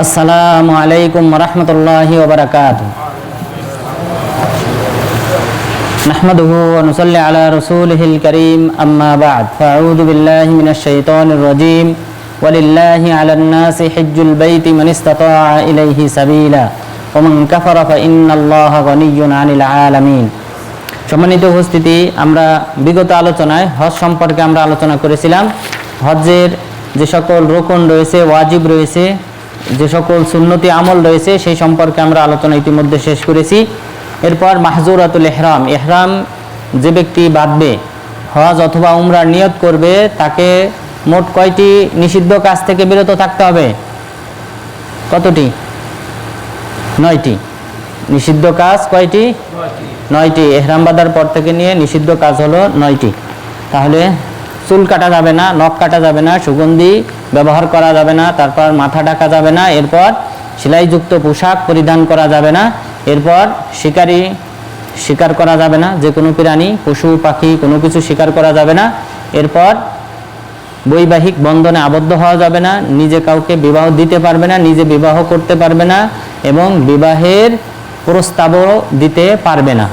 আসসালামু আলাইকুম ওয়া রাহমাতুল্লাহি ওয়া বারাকাতুহু। নাহমাদুহু ওয়া নুসাল্লি আলা রাসূলিহিল কারীম, আম্মা বা'দ। ফাআউযু বিল্লাহি মিনাশ শাইতানির রাজীম। ওয়ালিল্লাহি আলান নাসি হিজ্জুল বাইতি মান ইসতাতাআ ইলাইহি সাবিলা ওয়া মান কাফারা ফা ইন্নাল্লাহা গনিয়্যুন আনিল আলামিন। সম্মানিত উপস্থিতি, আমরা বিগত আলোচনায় হজ সম্পর্কে আমরা আলোচনা করেছিলাম। হজ্জের যে সকল রুকন রয়েছে, ওয়াজিব রয়েছে, যে সকল সুন্নতি আমল রয়েছে, সেই সম্পর্কে আমরা আলোচনা ইতিমধ্যে শেষ করেছি। এরপর মাহজুরাতুল ইহরাম, ইহরাম যে ব্যক্তি বাঁধবে, হজ অথবা উমরার নিয়ত করবে, তাকে মোট কয়টি নিষিদ্ধ কাজ থেকে বিরত থাকতে হবে? কতটি? 9টি। নিষিদ্ধ কাজ কয়টি? 9টি। ইহরাম বাঁধার পর থেকে নিয়ে নিষিদ্ধ কাজ হলো 9টি। তাহলে চুল কাটা যাবে না, নখ কাটা যাবে না, সুগন্ধি ব্যবহার করা যাবে না, তারপর মাথা ঢাকা যাবে না, এরপর সেলাইযুক্ত পোশাক পরিধান করা যাবে না, এরপর শিকার করা যাবে না, যে কোনো প্রাণী, পশু পাখি কোনো কিছু শিকার করা যাবে না, এরপর বৈবাহিক বন্ধনে আবদ্ধ হওয়া যাবে না, নিজে কাউকে বিবাহ দিতে পারবে না, নিজে বিবাহ করতে পারবে না, এবং বিবাহের প্রস্তাবও দিতে পারবে না।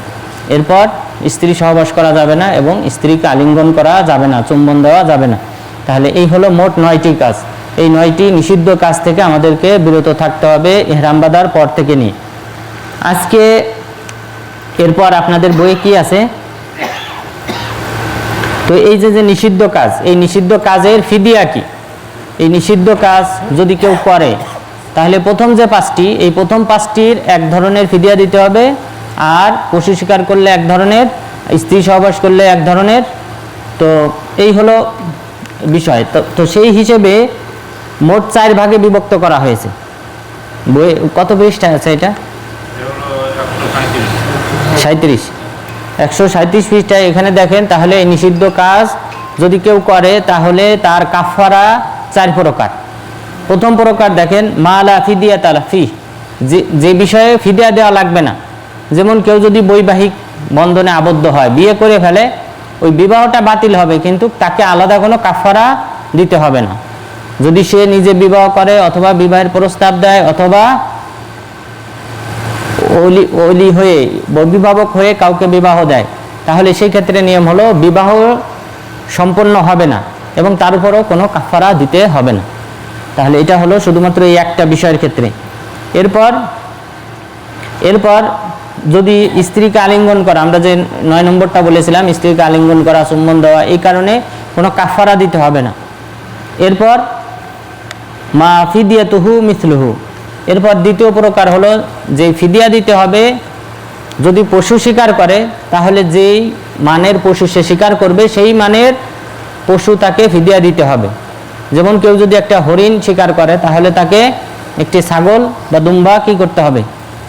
এরপর স্ত্রী সহবাস করা যাবে না এবং স্ত্রীকে আলিঙ্গন করা যাবে না, চুম্বন দেওয়া যাবে না। তাহলে এই হলো মোট 9টি কাজ। এই 9টি নিষিদ্ধ কাজ থেকে আমাদেরকে বিরত থাকতে হবে ইহরাম বাঁধার পর থেকে নিয়ে। আজকে এরপর আপনাদের বইয়ে কি আছে? তো এই যে নিষিদ্ধ কাজ, এই নিষিদ্ধ কাজের ফিদিয়া কি? এই নিষিদ্ধ কাজ যদি কেউ করে, তাহলে প্রথম যে 5টি, এই প্রথম 5টির এক ধরনের ফিদিয়া দিতে হবে, আর পশু শিকার করলে এক ধরনের, স্ত্রী সহবাস করলে এক ধরনের। তো এই হলো বিষয়। তো সেই হিসেবে মোট 4 ভাগে বিভক্ত করা হয়েছে। বই কত পৃষ্ঠা আছে এটা? 37। 137 পৃষ্ঠায় এখানে দেখেন। তাহলে এই নিষিদ্ধ কাজ যদি কেউ করে, তাহলে তার কাফারা 4 প্রকার। প্রথম প্রকার দেখেন, মালা ফিদিয়া তালা ফি, যে বিষয়ে ফিদিয়া দেওয়া লাগবে না। যেমন কেউ যদি বৈবাহিক বন্ধনে আবদ্ধ হয়, বিয়ে করে ফেলে, ওই বিবাহটা বাতিল হবে, কিন্তু তাকে আলাদা কোনো কাফারা দিতে হবে না। যদি সে নিজে বিবাহ করে, অথবা বিবাহের প্রস্তাব দেয়, অথবা ওলি হয়ে, অভিভাবক হয়ে কাউকে বিবাহ দেয়, তাহলে সেই ক্ষেত্রে নিয়ম হলো বিবাহ সম্পন্ন হবে না এবং তার উপরও কোনো কাফারা দিতে হবে না। তাহলে এটা হলো শুধুমাত্র এই একটা বিষয়ের ক্ষেত্রে। এরপর যদি স্ত্রীকে আলিঙ্গন করা, আমরা যে 9 নম্বরটা বলেছিলাম, স্ত্রীকে আলিঙ্গন করা, চুম্বন দেওয়া, এই কারণে কোনো কাফারা দিতে হবে না। এরপর মা ফিদিয়াতুহু মিসলুহু, এরপর দ্বিতীয় প্রকার হলো যে ফিদিয়া দিতে হবে যদি পশু শিকার করে, তাহলে যেই মানের পশু সে শিকার করবে, সেই মানের পশু তাকে ফিদিয়া দিতে হবে। যেমন কেউ যদি একটা হরিণ শিকার করে, তাহলে তাকে একটি ছাগল বা দুম্বা কি করতে হবে?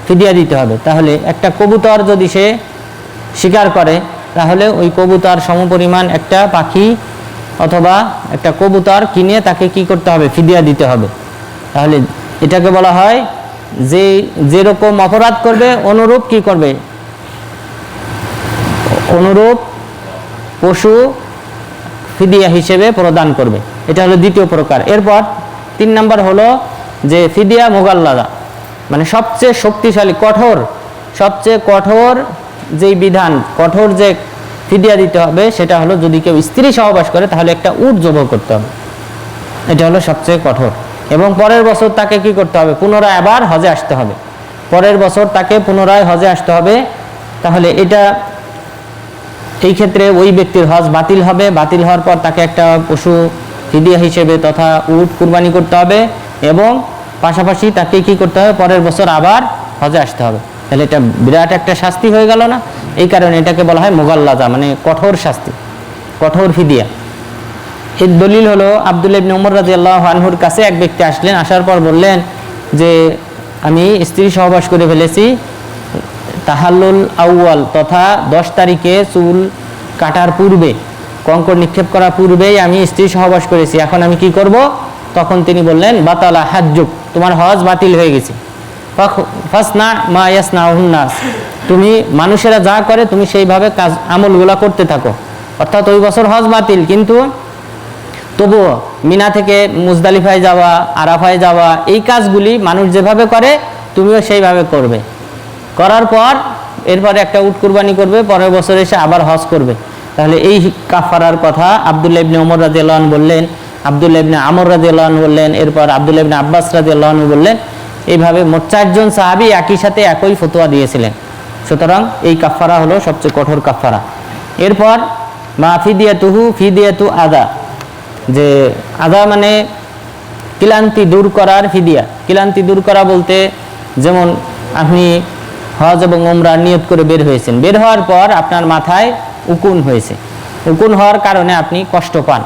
ফিদিয়া দিতে হবে। তাহলে একটা কবুতর যদি সে শিকার করে, তাহলে ওই কবুতর সমপরিমাণ একটা পাখি অথবা একটা কবুতর কিনে তাকে কি করতে হবে? ফিদিয়া দিতে হবে। তাহলে এটাকে বলা হয় যে যেরকম অপরাধ করবে অনুরূপ কি করবে? অনুরূপ পশু ফিদিয়া হিসেবে প্রদান করবে। এটা হলো দ্বিতীয় প্রকার। এরপর 3 নম্বর হলো যে ফিদিয়া মুগাল্লাদা, মানে সবচেয়ে শক্তিশালী, সবচেয়ে কঠোর যেই বিধান, কঠোর যে ফিদিয়া দিতে হবে, সেটা হলো যদি কেউ স্ত্রী সহবাস করে, তাহলে একটা উট জবাই করতে হবে। এটা হলো সবচেয়ে কঠোর। এবং পরের বছর তাকে কি করতে হবে? পুনরায় আবার হজে আসতে হবে। পরের বছর তাকে পুনরায় হজে আসতে হবে। তাহলে এই ক্ষেত্রে ওই ব্যক্তির হজ বাতিল হবে। বাতিল হওয়ার পর তাকে একটা পশু ফিদিয়া হিসেবে তথা উট কুরবানি করতে হবে, এবং পাশাপাশি তাকে কি করতে হবে? পরের বছর আবার হজে আসতে হবে। তাহলে এটা বিরাট একটা শাস্তি হয়ে গেল না? এই কারণে এটাকে বলা হয় মুগাল্লাজা, মানে কঠোর শাস্তি, কঠোর ফিদিয়া। এর দলিল হলো আব্দুল্লাহ ইবনে উমর রাদিয়াল্লাহু আনহুর কাছে এক ব্যক্তি আসলেন। আসার পর বললেন যে আমি স্ত্রী সহবাস করে ফেলেছি, তাহাল্লুল আউয়াল তথা 10 তারিখে চুল কাটার পূর্বে, কঙ্কর নিক্ষেপ করার পূর্বেই আমি স্ত্রী সহবাস করেছি, এখন আমি কি করব? তখন তিনি বললেন বাতালা হাজ্জুক, তোমার হজ বাতিল হয়ে গেছে। ফাসনা মা ইয়াসনাউন নাস, তুমি মানুষেরা যা করে তুমি সেইভাবে কাজ আমলগুলো করতে থাকো। অর্থাৎ ওই বছর হজ বাতিল, কিন্তু তবুও মিনা থেকে মুজদালিফায় যাওয়া, আরাফায় যাওয়া, এই কাজগুলি মানুষ যেভাবে করে তুমিও সেইভাবে করবে। করার পর এরপরে একটা উট কুরবানি করবে, পরের বছর এসে আবার হজ করবে। তাহলে এই কাফারার কথা আব্দুল্লাহ ইবনে ওমর রাদিয়াল্লাহু আনহু বললেন, আব্দুল্লাহ ইবনে আমর রাদিয়াল্লাহু আনহু বললেন, এরপর আব্দুল্লাহ ইবনে আব্বাস রাদিয়াল্লাহু আনহু বললেন। এইভাবে মোট 4 জন সাহাবী একই সাথে একই ফতোয়া দিয়েছিলেন। সুতরাং এই কাফারা হলো সবচেয়ে কঠোর কাফারা। এরপর মা ফিদিয়াতুহু ফিদিয়াতু আদা, যে আদা মানে ক্লান্তি দূর করার ফিদিয়া। ক্লান্তি দূর করা বলতে যেমন আপনি হজ এবং উমরার নিয়ত করে বের হয়েছেন, বের হওয়ার পর আপনার মাথায় উকুন হয়েছে, উকুন হওয়ার কারণে আপনি কষ্ট পান,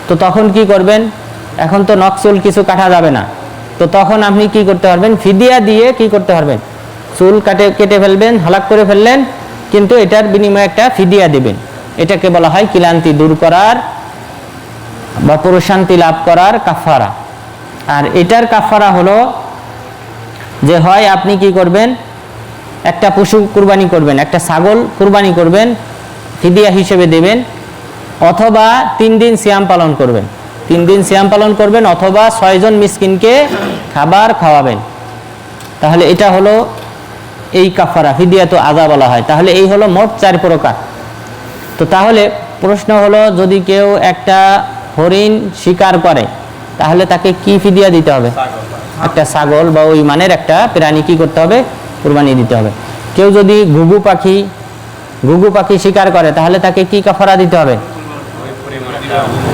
তো তখন কি করবেন? এখন তো নকচুল কিছু কাটা যাবে না, তো তখন আপনি কি করতে পারবেন? ফিদিয়া দিয়ে কি করতে পারবেন? চুল কেটে ফেলবেন, হালাক করে ফেললেন, কিন্তু এটার বিনিময়ে একটা ফিদিয়া দিবেন। এটাকে বলা হয় ক্লান্তি দূর করার বা প্রশান্তি লাভ করার কাফারা। আর এটার কাফারা হলো যে হয় আপনি কি করবেন? একটা পশু কুরবানি করবেন, একটা ছাগল কুরবানি করবেন, ফিদিয়া হিসেবে দেবেন, অথবা 3 দিন সিয়াম পালন করবেন। 3 দিন সিয়াম পালন করবেন, অথবা 6 জন মিসকিনকে খাবার খাওয়াবেন। তাহলে এটা হলো এই কাফারা, ফিদিয়াতু আযা বলা হয়। তাহলে এই হলো মোট 4 প্রকার। তো তাহলে প্রশ্ন হলো, যদি কেউ একটা হরিণ শিকার করে তাহলে তাকে কি ফিদিয়া দিতে হবে? একটা ছাগল বা ওই মানের একটা প্রাণী কি করতে হবে? কুরবানি দিতে হবে। কেউ যদি ঘুঘু পাখি শিকার করে তাহলে তাকে কি কাফারা দিতে হবে?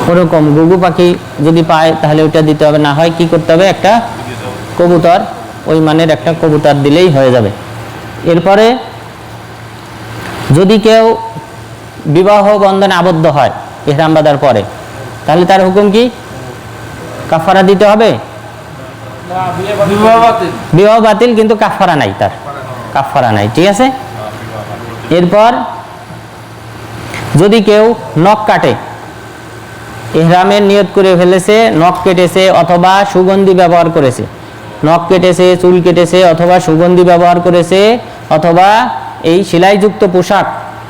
ওরকম ঘুঘু পাখি যদি পায় তাহলে ওটা দিতে হবে, না হয় কি করতে হবে? একটা কবুতর, ওই মানের একটা কবুতর দিলেই হয়ে যাবে। এরপরে যদি কেউ বিবাহ বন্ধনে আবদ্ধ হয় ইহরাম বাঁধার পরে, তাহলে তার হুকুম কি? কাফারা দিতে হবে? বিবাহ বাতিল, কিন্তু কাফারা নাই, তার কাফারা নাই, ঠিক আছে। এরপর যদি কেউ নখ কাটে, ইহরামের নিয়ত করে ফেলেছে, নখ কেটেছে অথবা সুগন্ধি ব্যবহার করেছে, নখ কেটেছে, চুল কেটেছে অথবা সুগন্ধি ব্যবহার করেছে, অথবা এই সেলাইযুক্ত পোশাক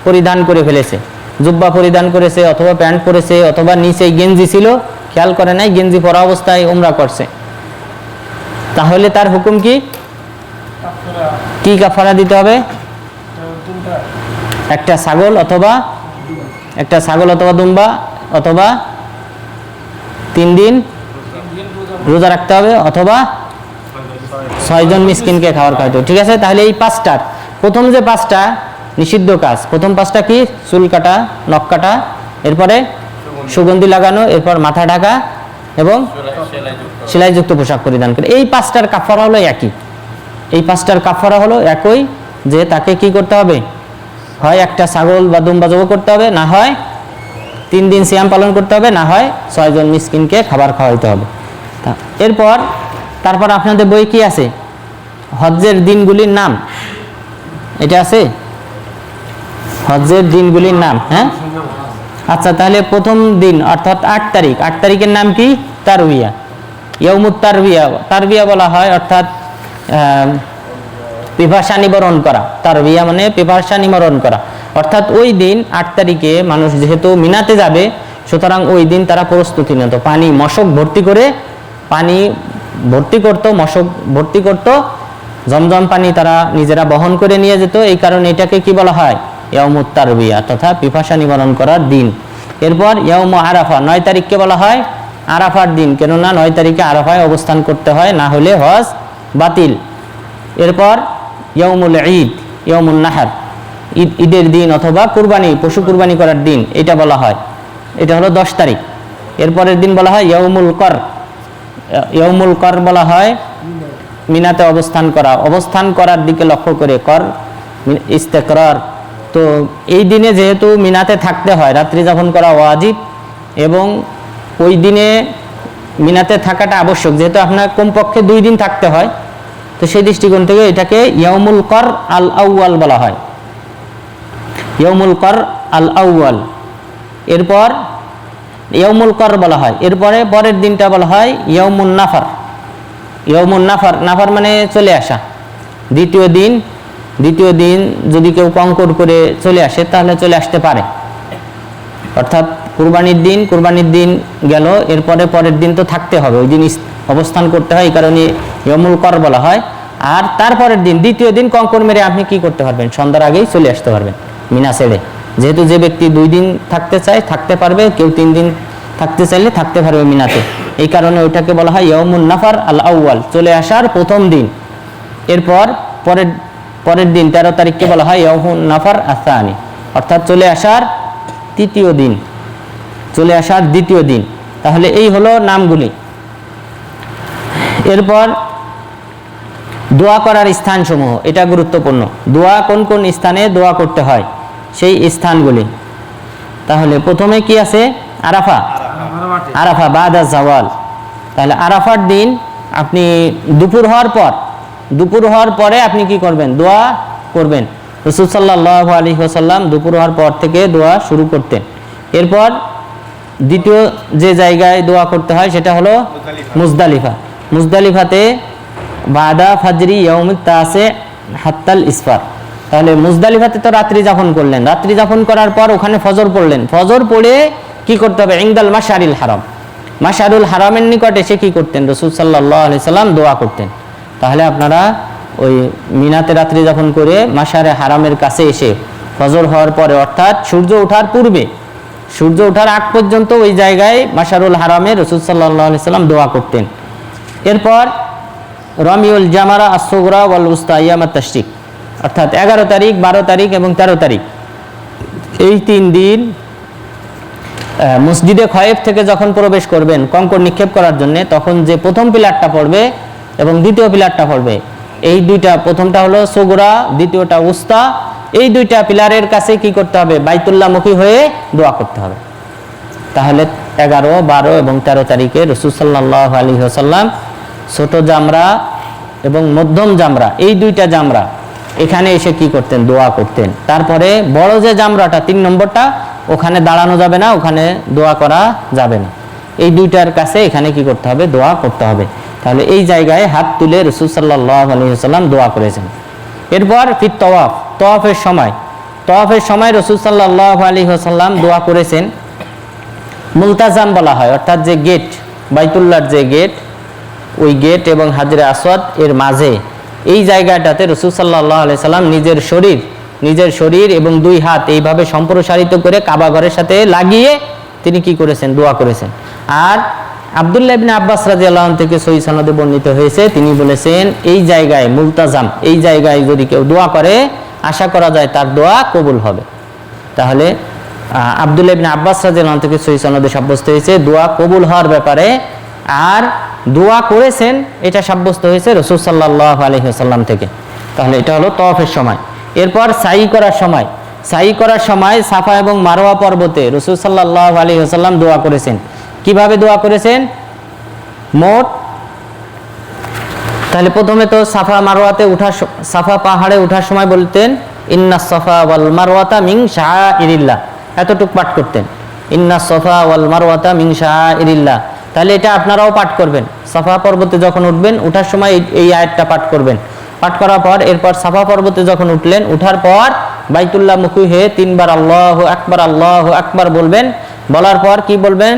পরিধান করে ফেলেছে, জুব্বা পরিধান করেছে অথবা প্যান্ট পরেছে, অথবা নিচে গেঞ্জি ছিল, খেয়াল করে নাই, গেঞ্জি পরা অবস্থায় উমরা করছে, তাহলে তার হুকুম কি? কি কাফারা দিতে হবে? একটা ছাগল অথবা দুম্বা, অথবা 3 দিন রোজা রাখতে হবে, অথবা 6 জন মিসকিনকে খাবার খাওয়াতে হবে, ঠিক আছে। তাহলে এই 5টার প্রথম যে 5টা নিষিদ্ধ কাজ, প্রথম 5টা কি? চুল কাটা, নখ কাটা, এরপরে সুগন্ধি লাগানো, এরপর মাথা ঢাকা এবং সেলাইযুক্ত পোশাক পরিধান করে। এই 5টার কাফারা হলো একই। এই 5টার কাফারা হলো একই, যে তাকে কি করতে হবে? হয় একটা ছাগল বা দুম্বা জবাই করতে হবে, না হয় 3 দিন সিয়াম পালন করতে হবে, না হয় 6 জন মিসকিনকে খাবার খাওয়াইতে হবে। তারপর আপনাদের বই কি আছে? হজ্জের দিনগুলির নাম, এটা আছে হজ্জের দিনগুলির নাম। হ্যাঁ, আচ্ছা, তাহলে প্রথম দিন অর্থাৎ 8 তারিখ, 8 তারিখের নাম কি? তারবিয়া, ইয়াউমুত তারবিয়া। তারবিয়া বলা হয় অর্থাৎ পিপাসা নিবারণ করা। তারবিয়া মানে পিপাসা নিবারণ করা, অর্থাৎ ওই দিন 8 তারিখে মানুষ যেহেতু মিনাতে যাবে, সুতরাং ওই দিন তারা প্রস্তুতি নিত, পানি মশক ভর্তি করে, পানি ভর্তি করত, মশক ভর্তি করত, জমজম পানি তারা নিজেরা বহন করে নিয়ে যেত। এই কারণে এটাকে কি বলা হয়? ইয়াউমুত তারবিয়া, তথা পিপাসা নিবারণ করার দিন। এরপর ইয়াউমু আরাফা, 9 তারিখকে বলা হয় আরাফার দিন, কেননা 9 তারিখে আরাফায় অবস্থান করতে হয়, না হলে হজ বাতিল। এরপর ইয়াউমুল ঈদ, ইয়াউমুন নাহর, ঈদের দিন অথবা কুরবানি, পশু কুরবানি করার দিন, এটা বলা হয়, এটা হলো 10 তারিখ। এরপরের দিন বলা হয় ইয়াউমুল কর। ইয়াউমুল কর বলা হয় মিনাতে অবস্থান করার দিকে লক্ষ্য করে, কর ইস্তেকরার। তো এই দিনে যেহেতু মিনাতে থাকতে হয়, রাত্রি যাপন করা ওয়াজিব, এবং ওই দিনে মিনাতে থাকাটা আবশ্যক, যেহেতু আপনার কমপক্ষে 2 দিন থাকতে হয়, তো সেই দৃষ্টিকোণ থেকে এটাকে ইয়াউমুল কর আল আউয়াল বলা হয়, ইয়াউমুল কর আল আউয়াল। এরপর ইয়াউমুল কর বলা হয়। এরপরে পরের দিনটা বলা হয় ইয়াউমুন নাফর। ইয়াউমুন নাফর, নাফর মানে চলে আসা, দ্বিতীয় দিন যদি কেউ কঙ্কর করে চলে আসে তাহলে চলে আসতে পারে, অর্থাৎ কুরবানির দিন গেল, এরপরে পরের দিন তো থাকতে হবে, ওই দিন অবস্থান করতে হয়, এই কারণে ইয়মুল কর বলা হয়। আর তারপরের দিন দ্বিতীয় দিন কঙ্কর মেরে আপনি কি করতে পারবেন, সন্ধ্যার আগেই চলে আসতে পারবেন মিনা ছেড়ে। যেহেতু যে ব্যক্তি 2 দিন থাকতে চায় থাকতে পারবে, কেউ 3 দিন থাকতে চাইলে থাকতে পারবে মিনাতে, এই কারণে ওইটাকে বলা হয় ইয়মুন নাফার আল আউয়াল, চলে আসার প্রথম দিন। এরপর পরের দিন 13 তারিখকে বলা হয় ইয়মুন নাফার আসানি, অর্থাৎ চলে আসার তৃতীয় দিন, চলে আসার দ্বিতীয় দিন। তাহলে এই হলো নামগুলি। এরপর দোয়া করার স্থানসমূহ, এটা গুরুত্বপূর্ণ। দোয়া কোন কোন স্থানে দোয়া করতে হয় সেই স্থানগুলি। তাহলে প্রথমে কি আছে, আরাফা বাদা জাওয়াল। তাহলে আরাফার দিন আপনি দুপুর হওয়ার পরে আপনি কি করবেন, দোয়া করবেন। রাসূল সাল্লাল্লাহু আলাইহি ওয়াসাল্লাম দুপুর হওয়ার পর থেকে দোয়া শুরু করতেন। এরপর দ্বিতীয় যে জায়গায় দোয়া করতে হয় সেটা হলো মুজদালিফাতে বাদা ফাজরি ইয়াউমিত তাসে হাত্তাল ইসফার। তাহলে মুজদালিফাতে তো রাত্রি যাপন করলেন, রাত্রি যাপন করার পর ওখানে ফজর পড়লেন, ফজর পড়ে কি করতে হবে, ইনদাল মাশআরিল হারাম, মাশআরুল হারামের নিকটে এসে কি করতেন, রাসূল সাল্লাল্লাহু আলাইহি সাল্লাম দোয়া করতেন। তাহলে আপনারা ওই মিনাতে রাত্রি যাপন করে মাশআরে হারামের কাছে এসে ফজর হওয়ার পরে, অর্থাৎ সূর্য ওঠার পূর্বে, সূর্য ওঠার আগ পর্যন্ত ওই জায়গায় মাশআরুল হারামে রাসূল সাল্লাল্লাহু আলাইহি সাল্লাম দোয়া করতেন। এরপর রমিউল জামারা আসসুগরা ওয়াল উস্তা ইয়ামাত তাশরিক, অর্থাৎ 11 তারিখ 12 তারিখ এবং 13 তারিখ এই 3 দিন মসজিদে খয়েফ থেকে যখন প্রবেশ করবেন কঙ্কর নিক্ষেপ করার জন্য, তখন যে প্রথম পিলারটা পড়বে এবং দ্বিতীয় পিলারটা পড়বে, এই দুইটা, প্রথমটা হলো সুগরা, দ্বিতীয়টা উস্তা, এই দুইটা পিলারের কাছে কি করতে হবে, বাইতুল্লাহমুখী হয়ে দোয়া করতে হবে। তাহলে 11, 12 এবং 13 তারিখে রাসূল সাল্লাল্লাহু আলাইহি ওয়াসাল্লাম ছোট জামরা এবং মধ্যম জামরা, এই দুইটা জামরা এখানে এসে কি করতেন, দোয়া করতেন। তারপরে বড় যে জামরাটা 3 নম্বরটা, ওখানে দাঁড়ানো যাবে না, ওখানে দোয়া করা যাবে না, এই দুইটার কাছে এখানে কি করতে হবে, দোয়া করতে হবে। তাহলে এই জায়গায় হাত তুলে রাসূল সাল্লাল্লাহু আলাইহি ওয়াসাল্লাম দোয়া করেছেন। এরপর ফির তওয়াফের সময় রাসূল সাল্লাল্লাহু আলাইহি ওয়াসাল্লাম দোয়া করেছেন। মুলতাজাম বলা হয়, অর্থাৎ যে গেট, বাইতুল্লাহর যে গেট, ওই গেট এবং হাজরে আসওয়াদ এর মাঝে এই জায়গাটাতে রাসূল সাল্লাল্লাহু আলাইহি সাল্লাম নিজের শরীর এবং 2 হাত এইভাবে সম্প্রসারিত করে কাবা ঘরের সাথে লাগিয়ে তিনি কি করেছেন, দোয়া করেছেন। আর আব্দুল্লাহ ইবনে আব্বাস রাদিয়াল্লাহু আনহু থেকে সহিহ সনদে বর্ণিত হয়েছে, তিনি বলেছেন এই জায়গায় মুলতাজাম, এই জায়গায় যদি কেউ দোয়া করে আশা করা যায় তার দোয়া কবুল হবে। তাহলে আব্দুল্লাহ ইবনে আব্বাস রাদিয়াল্লাহু আনহু থেকে সহিহ সনদে সাব্যস্ত হয়েছে দোয়া কবুল হওয়ার ব্যাপারে, আর দোয়া করেছেন এটা সাব্যস্ত হয়েছে রাসূল সাল্লাল্লাহু আলাইহি ওয়াসাল্লাম থেকে। তাহলে এটা হলো তওয়াফের সময়। এরপর সাই করার সময় সাফা এবং মারওয়া পর্বতে রাসূল সাল্লাল্লাহু আলাইহি ওয়াসাল্লাম দোয়া করেছেন। কিভাবে দোয়া করেছেন, মোট তাহলে প্রথমে তো সাফা পাহাড়ে ওঠার সময় বলতেন ইন্নাস সাফা ওয়াল মারওয়াতা মিন শাআইরিল্লাহ, এতটুক পাঠ করতেন, ইন্নাস সাফা ওয়াল মারওয়াতা মিন শাআইরিল্লাহ। তাহলে এটা আপনারাও পাঠ করবেন, সাফা পর্বতে যখন উঠবেন, ওঠার সময় এই আয়াতটা পাঠ করবেন। পাঠ করার পর এরপর সাফা পর্বতে যখন উঠলেন, উঠার পর বাইতুল্লাহ মুখী হয়ে 3 বার আল্লাহু আকবার বলবেন। বলার পর কি বলবেন,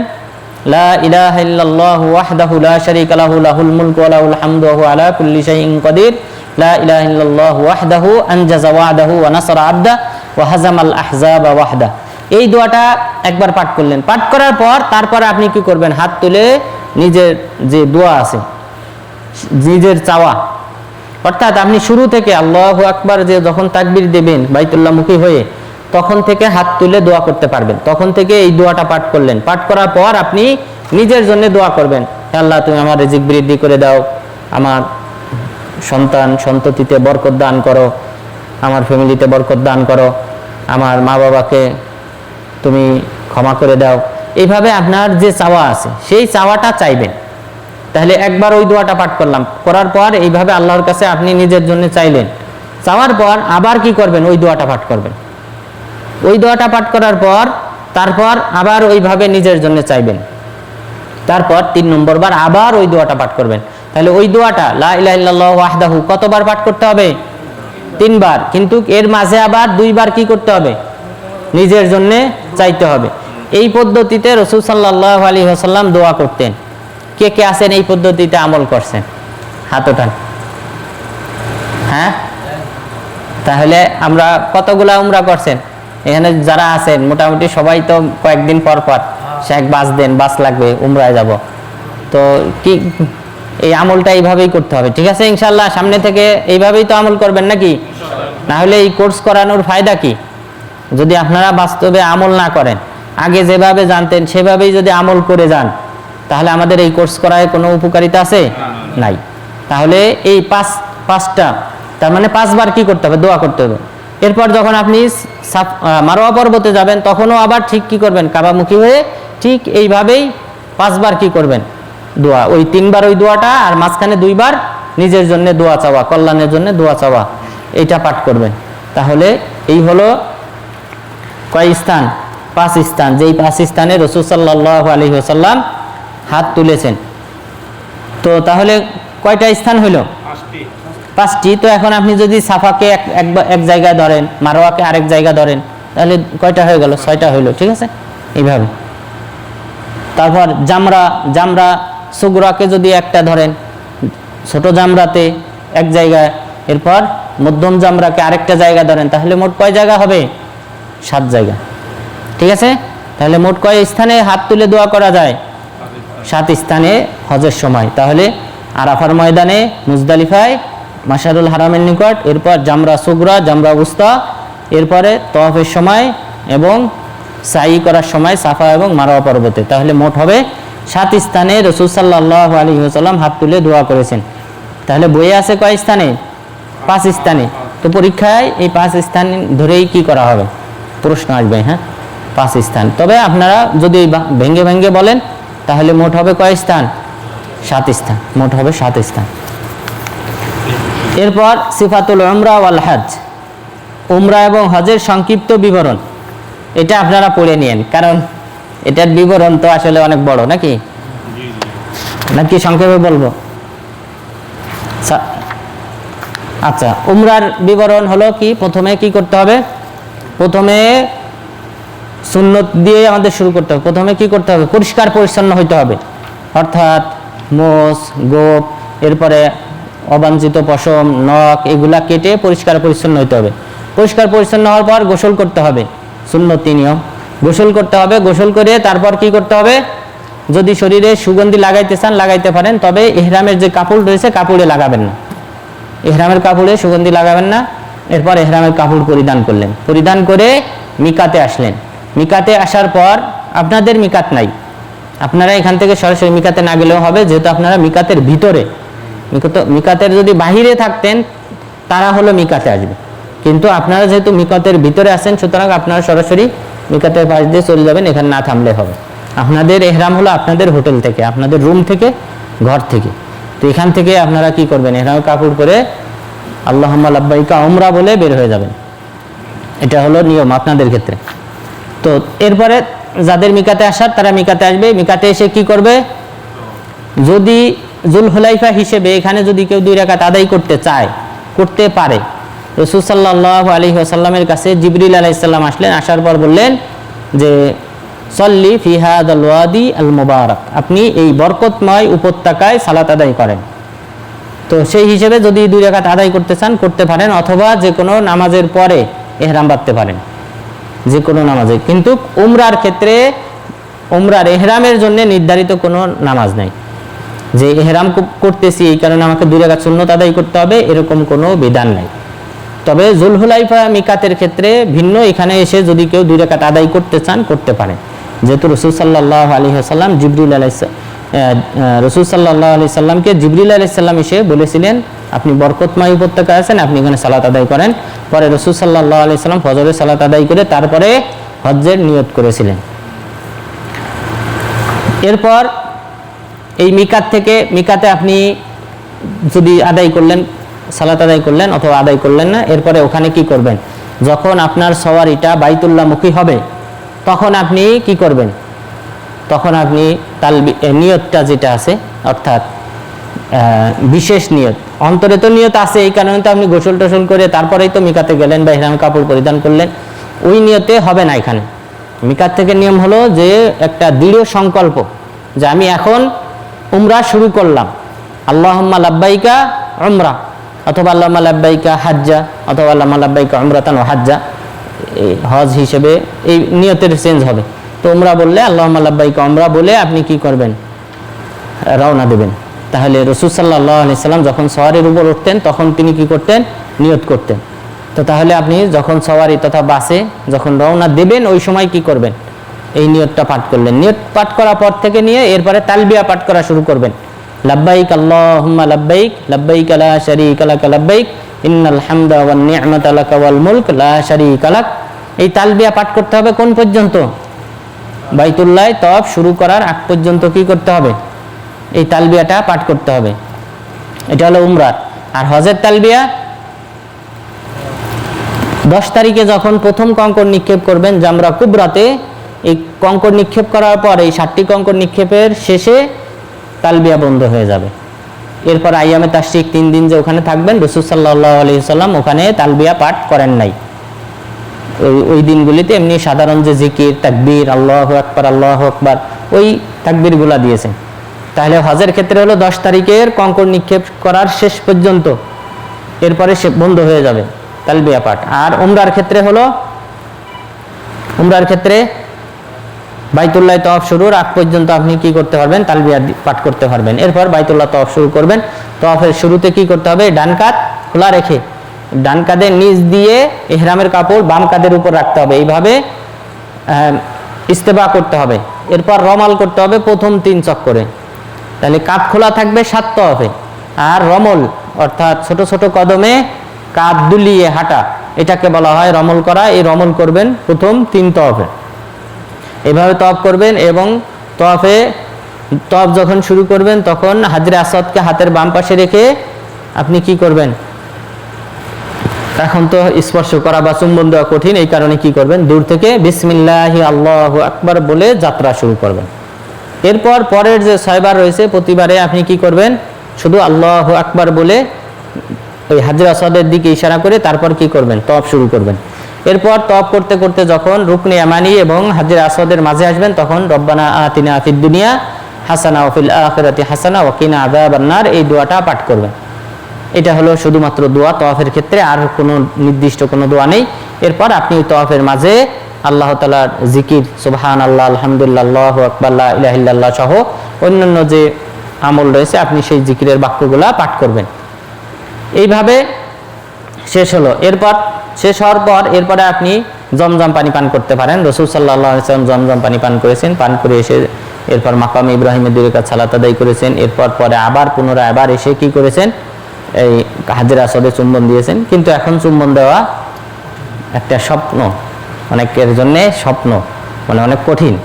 লা ইলাহা ইল্লাল্লাহু ওয়াহদাহু লা শারীকা লাহু লাহুল মুলকু ওয়া লাহুল হামদু ওয়া হুয়া আলা কুল্লি শাইইন কাদির, লা ইলাহা ইল্লাল্লাহু ওয়াহদাহু আনজাযা ওয়া'দাহু ওয়া নাসারা 'আবদাহু ওয়া হাযামাল আহজাবা ওয়াহদা। এই দোয়াটা একবার পাঠ করলেন। পাঠ করার পর তারপরে আপনি কি করবেন, হাত তুলে নিজের যে দোয়া আছে, নিজের চাওয়া, অর্থাৎ আপনি শুরু থেকে আল্লাহু আকবার যে যখন তাকবীর দেবেন বাইতুল্লাহমুখী হয়ে, তখন থেকে হাত তুলে দোয়া করতে পারবেন, তখন থেকে এই দোয়াটা পাঠ করলেন। পাঠ করার পর আপনি নিজের জন্য দোয়া করবেন, হে আল্লাহ তুমি আমার রিজিক বৃদ্ধি করে দাও, আমার সন্ততিতে বরকত দান করো, আমার ফ্যামিলিতে বরকত দান করো, আমার মা বাবাকে তুমি ক্ষমা করে দাও। এইভাবে আপনার যে চাওয়া আছে সেই চাওয়াটা চাইবেন। তাহলে একবার ওই দোয়াটা পাঠ করলাম, করার পর এইভাবে আল্লাহর কাছে আপনি নিজের জন্য চাইলেন। চাওয়ার পর আবার কি করবেন, ওই দোয়াটা পাঠ করবেন। ওই দোয়াটা পাঠ করার পর তারপর আবার ওইভাবে নিজের জন্য চাইবেন। তারপর 3 নম্বর বার আবার ওই দোয়াটা পাঠ করবেন। তাহলে ওই দোয়াটা লা ইলাহা ইল্লাল্লাহু ওয়াহদাহু কতবার পাঠ করতে হবে, 3 বার, কিন্তু এর মাঝে আবার 2 বার কি করতে হবে, নিজের জন্য চাইতে হবে। এই পদ্ধতিতে রাসূল সাল্লাল্লাহু আলাইহি ওয়াসাল্লাম দোয়া করতেন। কে কে আছেন এই পদ্ধতিতে আমল করছেন? হাত ওঠান। হ্যাঁ, তাহলে আমরা কতগুলা উমরা করছেন এখানে যারা আছেন? মোটামুটি সবাই তো কয়েকদিন পর পর শেখ বাস দেন, বাস লাগবে, উমরায় যাব। তো কি এই আমলটা এইভাবেই করতে হবে, ঠিক আছে ইনশাআল্লাহ? সামনে থেকে এইভাবেই তো আমল করবেন নাকি? না হলে এই কোর্স করানোর ফায়দা কি যদি আপনারা বাস্তবে আমল না করেন? আগে যেভাবে জানতেন সেভাবেই যদি আমল করে যান, তাহলে আমাদের এই কোর্স করায় কোনো উপকারিতা আছে? নাই। তাহলে এই পাঁচটা, তার মানে 5 বার কি করতে হবে? দোয়া করতে হবে। এরপর যখন আপনি মারওয়া পর্বতে যাবেন তখনও আবার ঠিক কি করবেন? কাবামুখী হয়ে ঠিক এইভাবেই 5 বার কি করবেন? দোয়া। ওই 3 বার ওই দোয়াটা, আর মাঝখানে 2 বার নিজের জন্য দোয়া চাওয়া, কল্যাণের জন্য দোয়া চাওয়া, এইটা পাঠ করবেন। তাহলে এই হলো কয় স্থান? 5 স্থান। যেই 5 স্থানে রাসূল সাল্লাল্লাহু আলাইহি ওয়াসাল্লাম হাত তুলেছেন। তো তাহলে কয়টা স্থান হলো? 5টি। তো এখন আপনি যদি সাফাকে এক জায়গায় ধরেন, মারওয়াকে আরেক জায়গায় ধরেন, তাহলে কয়টা হয়ে গেল? 6টা হইলো, ঠিক আছে? এইভাবে। তারপর জামরা সুগরাকে যদি একটা ধরেন, ছোট জামরাতে এক জায়গায়, এরপর মধ্যম জামরাকে আরেকটা জায়গা ধরেন, তাহলে মোট কয় জায়গা হবে? 7 জায়গা, ঠিক আছে? তাহলে মোট কয় স্থানে হাত তুলে দোয়া করা যায়? 7 স্থানে হজের সময়। তাহলে আরাফার ময়দানে, মুজদালিফায়, মাশারুল হারামের নিকট, এরপর জামরা সুগরা, জামরা উস্তা, এরপরে তওয়াফের সময় এবং সাই করার সময় সাফা এবং মারওয়া পর্বতে। তাহলে মোট হবে 7 স্থানে রাসূল সাল্লাল্লাহু আলাইহি ওয়াসাল্লাম হাত তুলে দোয়া করেছেন। তাহলে বইয়ে আছে কয় স্থানে? 5 স্থানে। তো পরীক্ষায় এই 5 স্থান ধরেই কি করা হবে? প্রশ্ন আসবে। হ্যাঁ, 5 স্থান। তবে আপনারা যদি ভেঙ্গে ভেঙ্গে বলেন তাহলে মোট হবে কয় স্থান? 7 স্থান। মোট হবে 7 স্থান। এরপর সিফাতুল উমরা ওয়াল হজ, উমরা এবং হজের সংক্ষিপ্ত বিবরণ। এটা আপনারা পড়ে নিয়েন, কারণ এটার বিবরণ তো আসলে অনেক বড়, নাকি নাকি সংক্ষেপে বলবো? আচ্ছা, উমরার বিবরণ হলো কি? প্রথমে কি করতে হবে? প্রথমে সুন্নত দিয়ে আমাদের শুরু করতে হবে। প্রথমে কি করতে হবে? পরিষ্কার পরিচ্ছন্ন হইতে হবে, অর্থাৎ মোষ, গোপ, এরপরে অবাঞ্ছিত পশম, নখ, এগুলা কেটে পরিষ্কার পরিচ্ছন্ন হইতে হবে। পরিষ্কার পরিচ্ছন্ন হওয়ার পর গোসল করতে হবে, সুন্নতি নিয়ম। গোসল করতে হবে। গোসল করে তারপর কি করতে হবে? যদি শরীরে সুগন্ধি লাগাইতে চান লাগাইতে পারেন, তবে ইহরামের যে কাপড় রয়েছে কাপড়ে লাগাবেন না, ইহরামের কাপড়ে সুগন্ধি লাগাবেন না। এরপর ইহরামের কাপড় পরিধান করলেন, পরিধান করে মিকাতে আসলেন। মিকাতে আসার পর আপনাদের মিকাত নাই, আপনারা এখান থেকে সরাসরি মিকাতে না গেলেও হবে, যেহেতু আপনারা মিকাতের ভিতরে। মিকাতের যদি বাহিরে থাকতেন তারা হলো মিকাতে আসবে, কিন্তু আপনারা যেহেতু মিকাতের ভিতরে আছেন, সুতরাং আপনারা সরাসরি মিকাতের পাশ দিয়ে চলে যাবেন, এখানে না থামলে হবে। আপনাদের ইহরাম হলো আপনাদের হোটেল থেকে, আপনাদের রুম থেকে, ঘর থেকে। তো এখান থেকে আপনারা কি করবেন? ইহরামের কাপড় পরে আল্লাহুম্মা লাব্বাইকা উমরা বলে বের হয়ে যাবেন। এটা হলো নিয়ম আপনাদের ক্ষেত্রে। তো এরপরে যাদের মিকাতে আসার তারা মিকাতে আসবে। মিকাতে এসে কি করবে? যদি জুলহুলাইফা হিসেবে এখানে যদি কেউ 2 রাকাত আদায় করতে চায়, করতে পারে। রাসূল সাল্লাল্লাহু আলাইহি ওয়াসাল্লামের কাছে জিবরিল আলাইহিস সালাম আসলেন, আসার পর বললেন যে সল্লি ফি হাদাল ওয়াদি আল মুবারাক, আপনি এই বরকতময় উপত্যকায় সালাত আদায় করেন। তো সেই হিসেবে যদি 2 রাকাত আদায় করতে চান করতে পারেন, অথবা যে কোনো নামাজের পরে ইহরাম বাঁধতে পারেন, যে কোনো নামাজে। কিন্তু উমরার ক্ষেত্রে উমরার ইহরামের জন্য নির্ধারিত কোনো নামাজ নাই, যে ইহরাম করতেছি এই কারণে আমাকে 2 রাকাত সুন্নত আদায় করতে হবে, এরকম কোনো বিধান নাই। তবে জুলহুলাইফা মিকাতের ক্ষেত্রে ভিন্ন, এখানে এসে যদি কেউ 2 রাকাত আদায় করতে চান করতে পারেন, যেহেতু রাসূল সাল্লাল্লাহু আলাইহি ওয়াসাল্লাম রাসূল সাল্লাল্লাহু আলাইহি সাল্লামকে জিবরিল আলাইহিস সালাম এসে বলেছিলেন আপনি বরকতময় উপত্যকায় আছেন, আপনি এখানে সালাত আদায় করেন। পরে রাসূল সাল্লাল্লাহু আলাইহি সাল্লাম ফজরের সালাত আদায় করে তারপরে হজ্জের নিয়ত করেছিলেন। এরপর এই মিকাত থেকে, মিকাতে আপনি যদি আদায় করলেন, সালাত আদায় করলেন অথবা আদায় করলেন না, এরপরে ওখানে কি করবেন? যখন আপনার সওয়ারিটা বাইতুল্লাহ মুখী হবে তখন আপনি কি করবেন? তখন আপনি নিয়তটা যেটা আছে, অর্থাৎ বিশেষ নিয়ত, অন্তরে তো নিয়ত আছে, এই কারণে তো আপনি গোসল টোসল করে তারপরেই তো মিকাতে গেলেন বা ইহরাম কাপড় পরিধান করলেন, ওই নিয়তে হবে না এখানে। মিকাত থেকে নিয়ম হলো যে একটা দৃঢ় সংকল্প যে আমি এখন উমরা শুরু করলাম, আল্লাহুম্মা লাব্বাইকা উমরা, অথবা আল্লাহুম্মা লাব্বাইকা হাজ্জা, অথবা আল্লাহুম্মা লাব্বাইকা উমরাতান ওয়া হাজ্জা, এই হজ হিসেবে এই নিয়তের চেঞ্জ হবে। তো উমরা বললে আল্লাহুম্মা লাব্বাইকা উমরা বলে আপনি কি করবেন, রওনা দেবেন। তাহলে রাসূল সাল্লাল্লাহু আলাইহি সাল্লাম যখন সওয়ারির উপর উঠতেন তখন তিনি কি করতেন, নিয়ত করতেন। তো তাহলে আপনি যখন সওয়ারি তথা বাসে যখন রওনা দেবেন ওই সময় কি করবেন, এই নিয়তটা পাঠ করলেন। নিয়ত পাঠ করার পর থেকে নিয়ে এরপরে তালবিয়া পাঠ করা শুরু করবেন। লাব্বাইক আল্লাহুম্মা লাব্বাইক, লাব্বাইক লা শারীকা লাক লাব্বাইক, ইন্নাল হামদা ওয়ান নি'মাতা লাকা ওয়াল মুলক লা শারীকা লাক। এই তালবিয়া পাঠ করতে হবে কোন পর্যন্ত, বাইতুল্লাহ তওয়াফ শুরু করার আগ পর্যন্ত কি করতে হবে, এই তালবিয়াটা পাঠ করতে হবে। এটা হলো উমরার। আর হজের তালবিয়া 10 তারিখে যখন প্রথম কঙ্কর নিক্ষেপ করবেন জামরা কুবরাতে, এই কঙ্কর নিক্ষেপ করার পর এই 7টি কঙ্কর নিক্ষেপের শেষে তালবিয়া বন্ধ হয়ে যাবে। এরপর আইয়ামে তাশরিক 3 দিন যে ওখানে থাকবেন, রাসূল সাল্লাল্লাহু আলাইহি সাল্লাম ওখানে তালবিয়া পাঠ করেন নাই। ওই দিনগুলিতে এমনি সাধারণ যে জিকির, তাকবীর, আল্লাহু আকবার, ওই তাকবীরগুলা দিয়েছেন। তাহলে হজের ক্ষেত্রে হলো 10 তারিখের কঙ্কর নিক্ষেপ করার শেষ পর্যন্ত, এরপরে সে বন্ধ হয়ে যাবে তালবিয়া পাঠ। আর উমরার ক্ষেত্রে হলো, উমরার ক্ষেত্রে বাইতুল্লাহ তওয়াফ শুরুর আগ পর্যন্ত আপনি কি করতে পারবেন, তালবিয়া পাঠ করতে পারবেন। এরপর বাইতুল্লাহ তওয়াফ শুরু করবেন। তওয়াফের শুরুতে কি করতে হবে, ডান কাঁধ খোলা রেখে ডান কাঁধের নিচ দিয়ে ইহরামের কাপড় বাম কাঁধের উপর রাখতে হবে, এইভাবে ইস্তেবা করতে হবে। এরপর রমাল করতে হবে প্রথম 3 চক্করে। তাহলে কাঁধ খোলা থাকবে 7 তওয়াফে। আর রমল অর্থাৎ ছোট ছোট কদমে কাঁধ দুলিয়ে হাঁটা, এটাকে বলা হয় রমল করা। এই রমল করবেন প্রথম 3 তওয়াফে, এভাবে তওয়াফ করবেন। এবং তওয়াফ যখন শুরু করবেন তখন হাজরে আসওয়াদকে হাতের বাম পাশে রেখে আপনি কি করবেন, এখন তো স্পর্শ করা বা চুম্বন দেওয়া কঠিন, এই কারণে কি করবেন, দূর থেকে বিসমিল্লাহি আল্লাহু আকবার বলে যাত্রা শুরু করবেন। এরপর পরের যে 6 বার রয়েছে প্রতিবারে আপনি কি করবেন, শুধু আল্লাহু আকবার বলে ওই হাজরে আসওয়াদের দিকে ইশারা করে তারপর কি করবেন, তওয়াফ শুরু করবেন। এরপর তওয়াফ করতে করতে যখন রুকনে ইয়ামানি এবং হাজরে আসওয়াদের মাঝে আসবেন তখন রব্বানা আতিনা ফিদ দুনিয়া হাসানা ওয়া ফিল আখিরাতি হাসানা ওয়া কিনা আযাবান নার, এই দোয়াটা পাঠ করবেন। এটা হলো শুধুমাত্র দোয়া তওয়াফের ক্ষেত্রে, আর কোনো নির্দিষ্ট কোনো দোয়া নেই। এরপর আপনি ওই তওয়াফের মাঝে আল্লাহ তাআলার জিকির সুবহানাল্লাহ, আলহামদুলিল্লাহ, আল্লাহু আকবার, লা ইলাহা ইল্লাল্লাহ সহ অন্যান্য যে আমল রয়েছে আপনি সেই জিকিরের বাক্যগুলা পাঠ করবেন। এইভাবে শেষ হলো। এরপর শেষ হওয়ার পর এরপরে আপনি জমজম পানি পান করতে পারেন। রাসূল সাল্লাল্লাহু আলাইহি ওয়াসাল্লাম জমজম পানি পান করেছেন। পান করে এসে এরপর মাকাম ইব্রাহিমের 2 রাকাত সালাত আদায় করেছেন। এরপর পরে আবার পুনরায় আবার এসে কি করেছেন, এই হাজরে আসওয়াদে চুম্বন দিয়েছেন। কিন্তু এখন চুম্বন দেওয়া একটা স্বপ্ন, অনেকের জন্য স্বপ্ন, মানে অনেক কঠিন।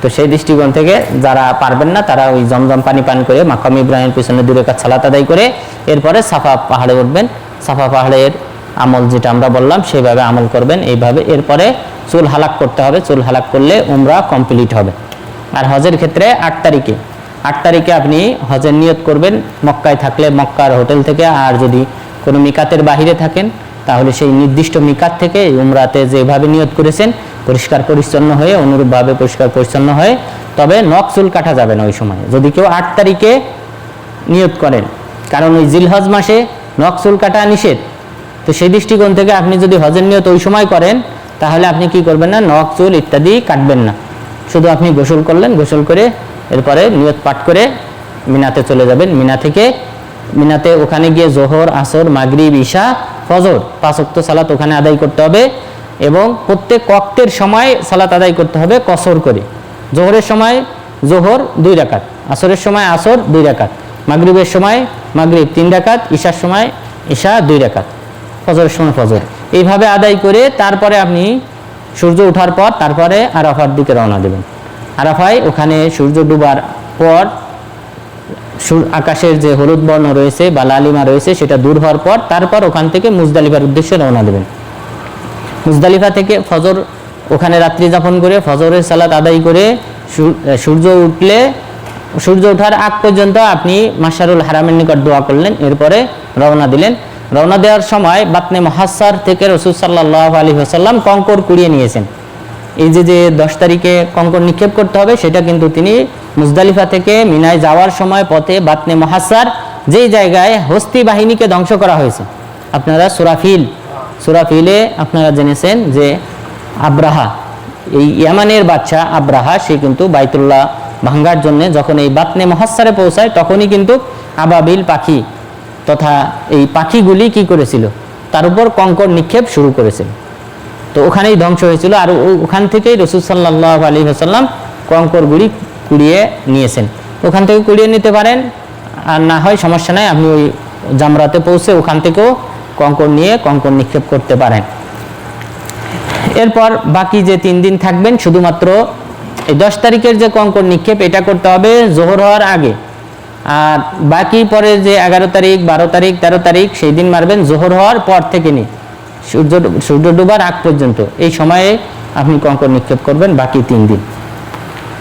তো সেই দৃষ্টিকোণ থেকে যারা পারবেন না তারা ওই জমজম পানি পান করে মাকাম ইব্রাহিমের পিছনে 2 রাকাত সালাত আদায় করে এরপরে সাফা পাহাড়ে উঠবেন। সাফা পাহাড়ের আমল যেটা আমরা বললাম সেইভাবে আমল করবেন। এইভাবে এরপরে চুল হালাক করতে হবে। চুল হালাক করলে উমরা কমপ্লিট হবে। আর হজের ক্ষেত্রে 8 তারিখে আপনি হজের নিয়ত করবেন মক্কায় থাকলে মক্কার হোটেল থেকে, আর যদি কোনো মিকাতের বাহিরে থাকেন তাহলে সেই নির্দিষ্ট মিকাত থেকে উমরাতে যেভাবে নিয়ত করেছেন পরিষ্কার পরিচ্ছন্ন হয়ে, অনুরূপভাবে পরিষ্কার পরিচ্ছন্ন হয়ে, তবে নখ চুল কাটা যাবে না ওই সময় যদি কেউ 8 তারিখে নিয়ত করেন, কারণ ওই জিলহজ মাসে নখ চুল কাটা নিষেধ। তো সেই দৃষ্টিকোণ থেকে আপনি যদি হজের নিয়ত ওই সময় করেন তাহলে আপনি কি করবেন না, নখ চুল ইত্যাদি কাটবেন না। শুধু আপনি গোসল করলেন, গোসল করে এরপরে নিয়ত পাঠ করে মিনাতে চলে যাবেন। মিনাতে ওখানে গিয়ে জোহর, আসর, মাগরিব, ঈশা, ফজর 5 ওয়াক্ত সালাত ওখানে আদায় করতে হবে। এবং প্রত্যেক ওয়াক্তের সময় সালাত আদায় করতে হবে কসর করে। জোহরের সময় জোহর 2 রাকাত, আসরের সময় আসর 2 রাকাত, মাগরিবের সময় মাগরিব 3 রাকাত, ঈশার সময় ঈশা 2 রাকাত, ফজরের সময় ফজর। এইভাবে আদায় করে তারপরে আপনি সূর্য ওঠার পর তারপরে আরাফার দিকে রওনা দেবেন। আরাফায় ওখানে সূর্য ডুবার পর আকাশের যে হলুদ বর্ণ রয়েছে বা লালিমা রয়েছে সেটা দূর হওয়ার পর তারপর ওখান থেকে মুজদালিফার উদ্দেশ্যে রওনা দেবেন। মুজদালিফা থেকে ফজর ওখানে রাত্রি যাপন করে ফজরের সালাত আদায় করে সূর্য উঠলে, সূর্য ওঠার আগ পর্যন্ত আপনি মাশারুল হারামের নিকট দোয়া করলেন। এরপরে রওনা দিলেন। রওনা দেওয়ার সময় বাতনে মুহাসসার থেকে রাসূল সাল্লাল্লাহু আলাইহি ওয়াসাল্লাম কঙ্কর কুড়িয়ে নিয়েছেন। এই যে 10 তারিখে কঙ্কর নিক্ষেপ করতে হবে, সেটা কিন্তু তিনি মুজদালিফা থেকে মিনায় যাওয়ার সময় পথে বাতনে মুহাসসার, যেই জায়গায় হস্তি বাহিনীকে ধ্বংস করা হয়েছে। আপনারা সূরা-ফিলে আপনারা জেনেছেন যে আব্রাহা, এই ইয়ামানের বাদশা আব্রাহা, সে কিন্তু বাইতুল্লাহ ভাঙ্গার জন্য যখন এই বাতনে মুহাসসারে পৌঁছায়, তখনই কিন্তু আবাবিল পাখি তথা এই পাখিগুলি কি করেছিল, তার উপর কঙ্কর নিক্ষেপ শুরু করেছিল। তো ওখানেই ধ্বংস হয়েছিল, আর ওখান থেকেই রাসূল সাল্লাল্লাহু আলাইহি ওয়াসাল্লাম কঙ্করগুলি কুড়িয়ে নিয়েছেন। ওখান থেকে কুড়িয়ে নিতে পারেন, আর না হয় সমস্যা নাই, আপনি ওই জামরাতে পৌঁছে ওখান থেকেও কঙ্কর নিয়ে কঙ্কর নিক্ষেপ করতে পারেন। এরপর বাকি যে 3 দিন থাকবেন, শুধুমাত্র এই 10 তারিখের যে কঙ্কর নিক্ষেপ, এটা করতে হবে জোহর হওয়ার আগে। আর বাকি পরে যে 11 তারিখ, 12 তারিখ, 13 তারিখ, সেই দিন মারবেন জোহর হওয়ার পর থেকে নিয়ে সূর্য ডোবার আগ পর্যন্ত, এই সময়ে আপনি কঙ্কর নিক্ষেপ করবেন বাকি 3 দিন।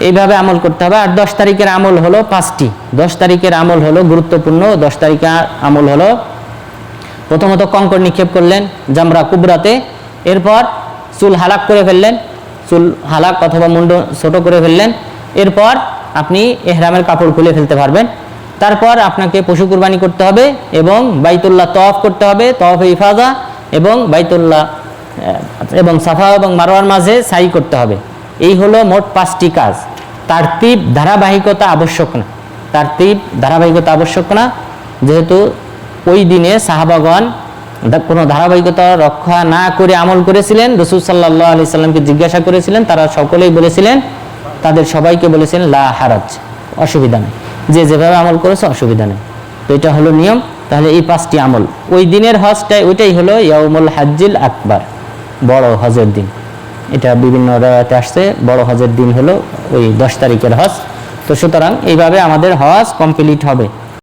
এইভাবে আমল করতে হবে। আর 10 তারিখের আমল হলো 5টি। 10 তারিখের আমল হলো গুরুত্বপূর্ণ। 10 তারিখের আমল হলো, প্রথমত কঙ্কর নিক্ষেপ করলেন জামরা কুবরাতে, এরপর চুল হালাক করে ফেললেন, চুল হালাক অথবা মুন্ড ছোট করে ফেললেন, এরপর আপনি ইহরামের কাপড় খুলে ফেলতে পারবেন। তারপর আপনাকে পশু কুরবানি করতে হবে এবং বাইতুল্লাহ তওয়াফ করতে হবে, তওয়াফে ইফাদা, এবং বাইতুল্লাহ এবং সাফা এবং মারওয়ার মাঝে সাই করতে হবে। এই হলো মোট 5টি কাজ। তারতিব ধারাবাহিকতা আবশ্যক না, যেহেতু ওই দিনে সাহাবাগণ কোনো ধারাবাহিকতা রক্ষা না করে আমল করেছিলেন। রাসূল সাল্লাল্লাহু আলাইহি সাল্লামকে জিজ্ঞাসা করেছিলেন, তারা সকলেই বলেছিলেন, তাদের সবাইকে বলেছিলেন লা হারাজ, অসুবিধা নেই, যে যেভাবে আমল করেছে অসুবিধা নেই। তো এটা হলো নিয়ম। তাহলে এই 5টি আমল, ওই দিনের হজটাই, ওইটাই হলো ইয়াউমুল হাজ্জিল আকবার, বড় হজের দিন। এটা বিভিন্ন রাওয়ায়াতে আসছে, বড় হজের দিন হলো ওই 10 তারিখের হজ। তো সুতরাং এইভাবে আমাদের হজ কমপ্লিট হবে।